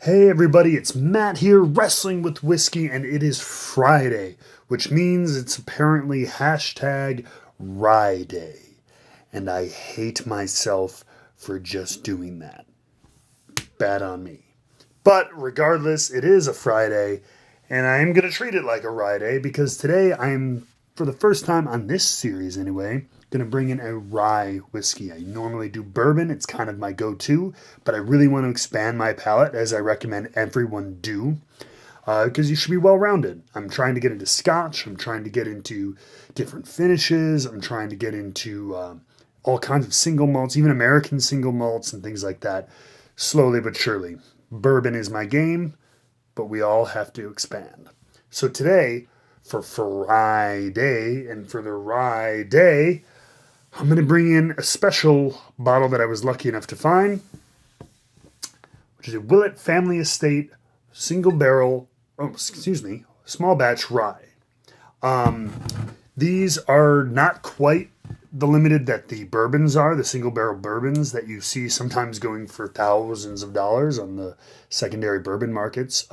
Hey everybody, it's Matt here, Wrestling with Whiskey, and it is Friday, which means it's apparently hashtag Rye Day. And I hate myself for just doing that. Bad on me. But regardless, it is a Friday, and I am going to treat it like a Rye Day because today I'm, for the first time on this series anyway, going to bring in a rye whiskey. I normally do bourbon. It's kind of my go-to, but I really want to expand my palate, as I recommend everyone do, because you should be well-rounded. I'm trying to get into Scotch. I'm trying to get into different finishes. I'm trying to get into all kinds of single malts, even American single malts and things like that, slowly but surely. Bourbon is my game, but we all have to expand. So today, for Friday and for the Rye Day, I'm going to bring in a special bottle that I was lucky enough to find, which is a Willett Family Estate single barrel, small batch rye. These are not quite the limited that the bourbons are, the single barrel bourbons that you see sometimes going for thousands of dollars on the secondary bourbon markets.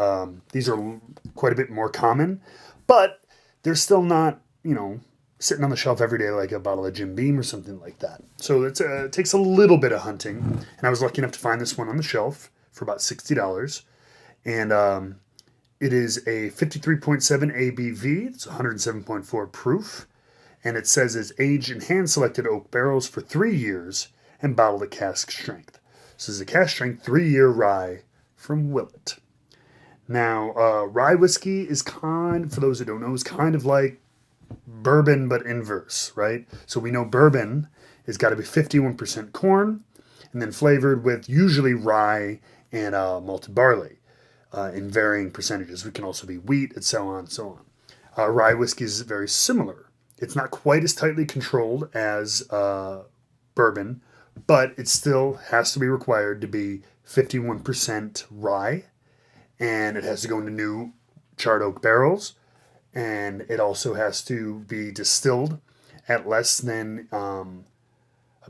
These are quite a bit more common, but they're still not, sitting on the shelf every day like a bottle of Jim Beam or something like that. So it takes a little bit of hunting, and I was lucky enough to find this one on the shelf for about $60. And it is a 53.7 ABV. It's 107.4 proof. And it says it's aged in hand-selected oak barrels for 3 years and bottled at cask strength. This is a cask strength 3-year rye from Willett. Now, rye whiskey is for those who don't know, is kind of like bourbon but inverse, right? So we know bourbon has got to be 51% corn and then flavored with usually rye and malted barley in varying percentages. We can also be wheat and so on and so on. Rye whiskey is very similar. It's not quite as tightly controlled as bourbon, but it still has to be required to be 51% rye, and it has to go into new charred oak barrels, and it also has to be distilled at less than, I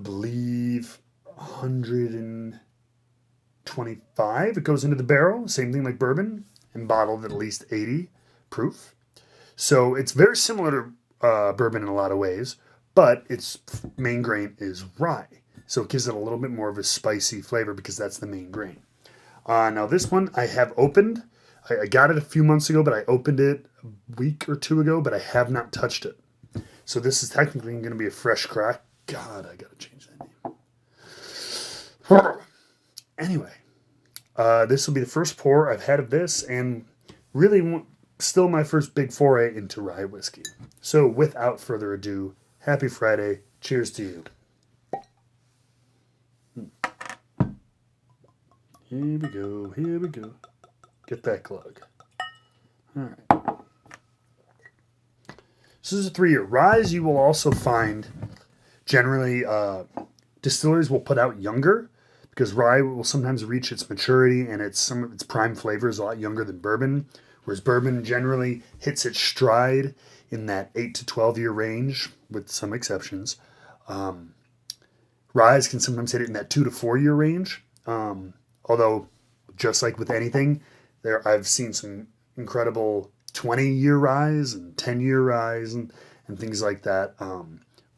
believe, 125. It goes into the barrel, same thing like bourbon, and bottled at least 80 proof. So it's very similar to bourbon in a lot of ways, but its main grain is rye. So it gives it a little bit more of a spicy flavor because that's the main grain. Now this one I have opened. I got it a few months ago, but I opened it a week or two ago, but I have not touched it. So this is technically going to be a fresh crack. God, I got to change that name. Anyway, this will be the first pour I've had of this, and really still my first big foray into rye whiskey. So without further ado, happy Friday. Cheers to you. Here we go. Here we go. Get that glug. All right. This is a 3-year. Ryes you will also find generally distilleries will put out younger because rye will sometimes reach its maturity and some of its prime flavors a lot younger than bourbon, whereas bourbon generally hits its stride in that 8 to 12-year range with some exceptions. Ryes can sometimes hit it in that 2 to 4-year range, although just like with anything, I've seen some incredible 20-year ryes and 10-year ryes and things like that.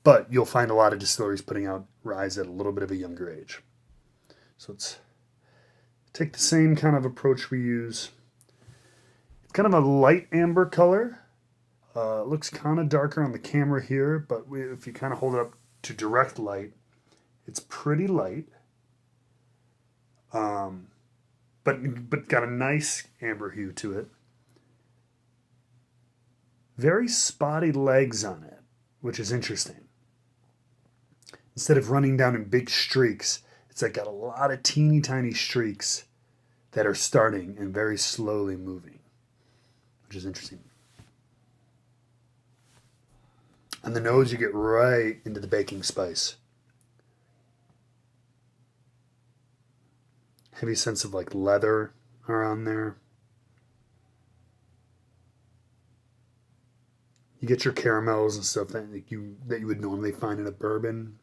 But you'll find a lot of distilleries putting out ryes at a little bit of a younger age. So let's take the same kind of approach we use. It's kind of a light amber color. It looks kind of darker on the camera here, but if you kind of hold it up to direct light, it's pretty light. But got a nice amber hue to it. Very spotty legs on it, which is interesting. Instead of running down in big streaks, it's like got a lot of teeny tiny streaks that are starting and very slowly moving, which is interesting. On the nose, you get right into the baking spice. Heavy sense of like leather around there. You get your caramels and stuff that you would normally find in a bourbon.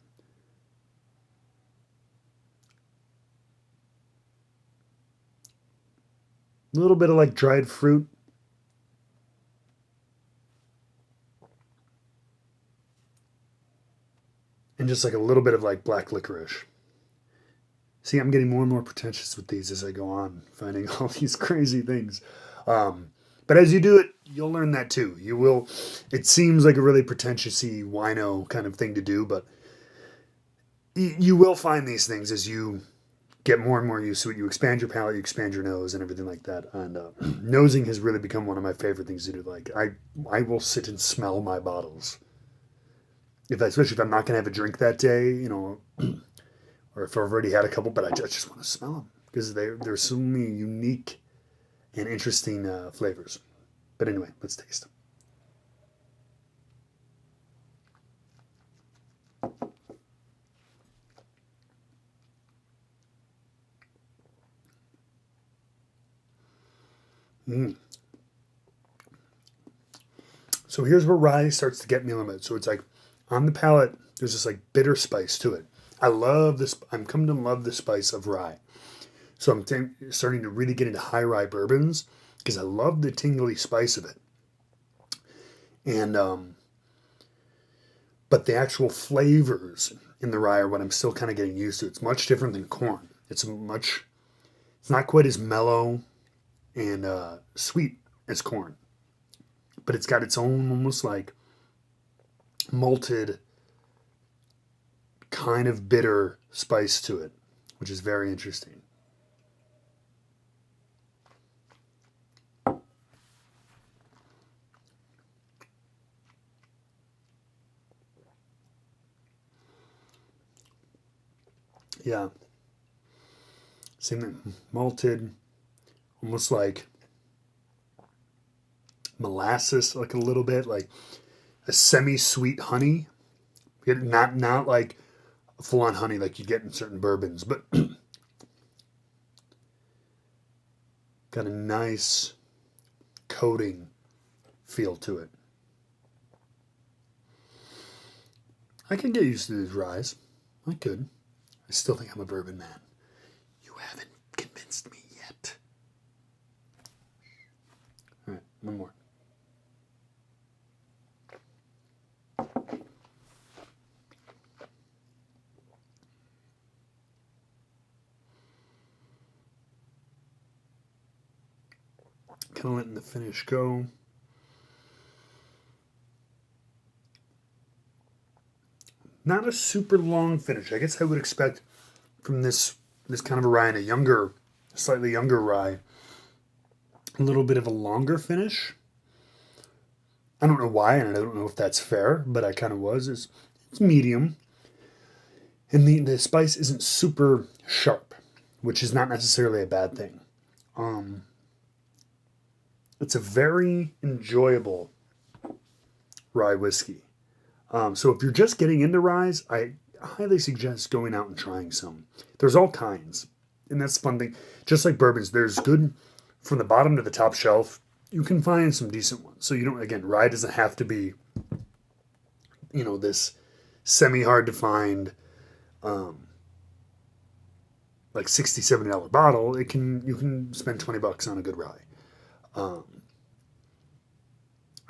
A little bit of like dried fruit. And just like a little bit of like black licorice. See, I'm getting more and more pretentious with these as I go on, finding all these crazy things. But as you do it, you'll learn that too. You will. It seems like a really pretentiousy wino kind of thing to do, but you will find these things as you get more and more used to it. You expand your palate, you expand your nose, and everything like that. And nosing has really become one of my favorite things to do. Like I will sit and smell my bottles. Especially if I'm not gonna have a drink that day, or if I've already had a couple, but I just want to smell them because there's so many unique and interesting flavors. But anyway, let's taste them. So here's where rye starts to get me a little bit. So it's like on the palate, there's this like bitter spice to it. I love this. I'm coming to love the spice of rye. So I'm starting to really get into high rye bourbons because I love the tingly spice of it. And but the actual flavors in the rye are what I'm still kind of getting used to. It's much different than corn. It's not quite as mellow and sweet as corn, but it's got its own almost like malted kind of bitter spice to it, which is very interesting. Yeah. Same thing. Malted, almost like molasses, like a little bit, like a semi-sweet honey. Not like full-on honey like you get in certain bourbons, but got a nice coating feel to it. I can get used to these ryes. I could. I still think I'm a bourbon man. You haven't convinced me yet. All right, one more. Kind of letting the finish go. Not a super long finish. I guess I would expect from this kind of a rye and a slightly younger rye, a little bit of a longer finish. I don't know why, and I don't know if that's fair, but I kind of was. It's medium, and the spice isn't super sharp, which is not necessarily a bad thing. It's a very enjoyable rye whiskey. So if you're just getting into ryes, I highly suggest going out and trying some. There's all kinds, and that's the fun thing. Just like bourbons, there's good from the bottom to the top shelf. You can find some decent ones. So rye doesn't have to be, this semi hard to find, like $60, $70 bottle. You can spend $20 on a good rye.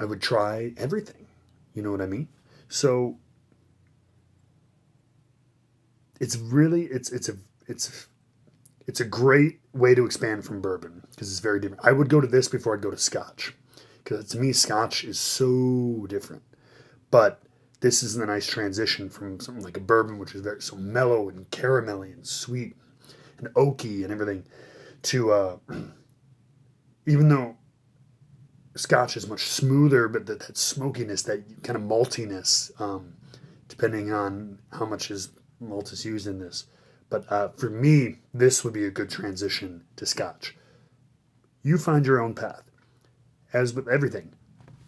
I would try everything. You know what I mean? So it's a great way to expand from bourbon because it's very different. I would go to this before I'd go to Scotch because to me Scotch is so different. But this is a nice transition from something like a bourbon, which is so mellow and caramelly and sweet and oaky and everything, to even though Scotch is much smoother, but that smokiness, that kind of maltiness, depending on how much malt is used in this. But for me, this would be a good transition to Scotch. You find your own path. As with everything,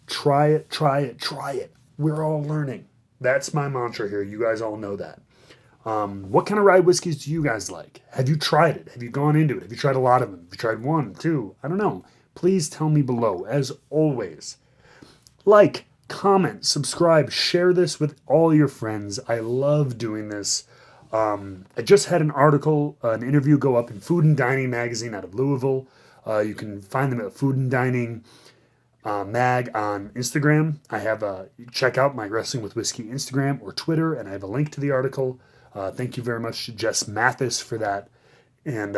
try it, try it, try it. We're all learning. That's my mantra here. You guys all know that. What kind of rye whiskeys do you guys like? Have you tried it? Have you gone into it? Have you tried a lot of them? Have you tried one, two? I don't know. Please tell me below. As always, like, comment, subscribe, share this with all your friends. I love doing this. I just had an interview go up in Food and Dining magazine out of Louisville. You can find them at Food and Dining Mag on Instagram. I have check out my Wrestling with Whiskey Instagram or Twitter, and I have a link to the article. Thank you very much to Jess Mathis for that. And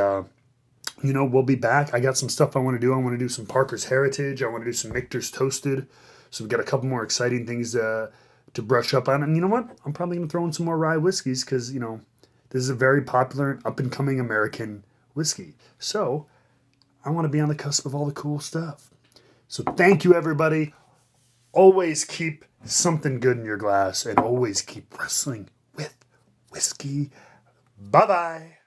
we'll be back. I got some stuff I want to do. I want to do some Parker's Heritage. I want to do some Michter's Toasted. So we've got a couple more exciting things to brush up on. And you know what? I'm probably going to throw in some more rye whiskeys because, this is a very popular and up-and-coming American whiskey. So I want to be on the cusp of all the cool stuff. So thank you, everybody. Always keep something good in your glass and always keep wrestling with whiskey. Bye-bye.